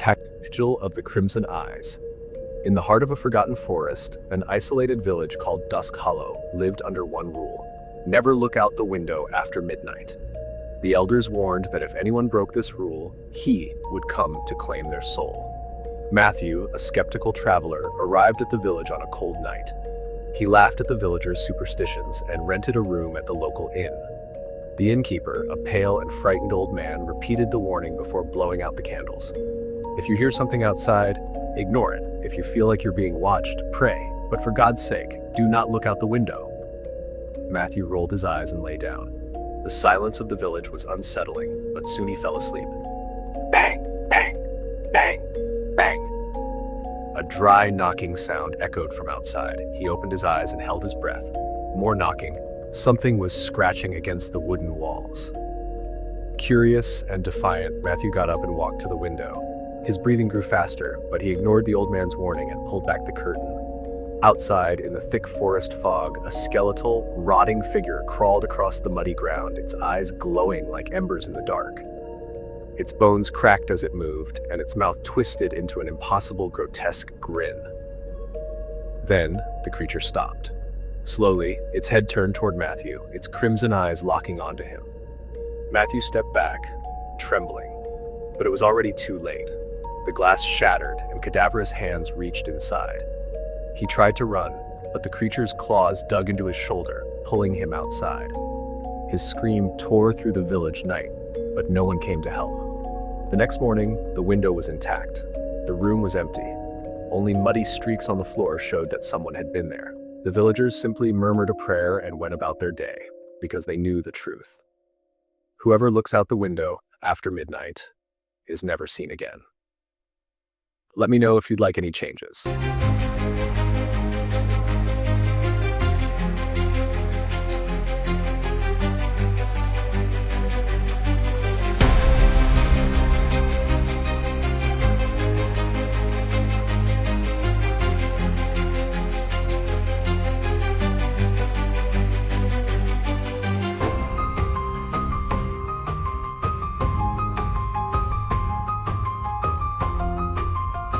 packed vigil of the Crimson Eyes. In the heart of a forgotten forest, an isolated village called Dusk Hollow lived under one rule: never look out the window after midnight. The elders warned that if anyone broke this rule, he would come to claim their soul. Matthew, a skeptical traveler, arrived at the village on a cold night. He laughed at the villagers' superstitions and rented a room at the local inn. The innkeeper, a pale and frightened old man, repeated the warning before blowing out the candles. If you hear something outside, ignore it. If you feel like you're being watched, pray. But for God's sake, do not look out the window. Matthew rolled his eyes and lay down. The silence of the village was unsettling, but soon he fell asleep. Bang, bang, bang, bang. A dry knocking sound echoed from outside. He opened his eyes and held his breath. More knocking. Something was scratching against the wooden walls. Curious and defiant, Matthew got up and walked to the window. His breathing grew faster, but he ignored the old man's warning and pulled back the curtain. Outside, in the thick forest fog, a skeletal, rotting figure crawled across the muddy ground, its eyes glowing like embers in the dark. Its bones cracked as it moved, and its mouth twisted into an impossible, grotesque grin. Then, the creature stopped. Slowly, its head turned toward Matthew, its crimson eyes locking onto him. Matthew stepped back, trembling, but it was already too late. The glass shattered, and cadaverous hands reached inside. He tried to run, but the creature's claws dug into his shoulder, pulling him outside. His scream tore through the village night, but no one came to help. The next morning, the window was intact. The room was empty. Only muddy streaks on the floor showed that someone had been there. The villagers simply murmured a prayer and went about their day, because they knew the truth. Whoever looks out the window after midnight is never seen again. Let me know if you'd like any changes.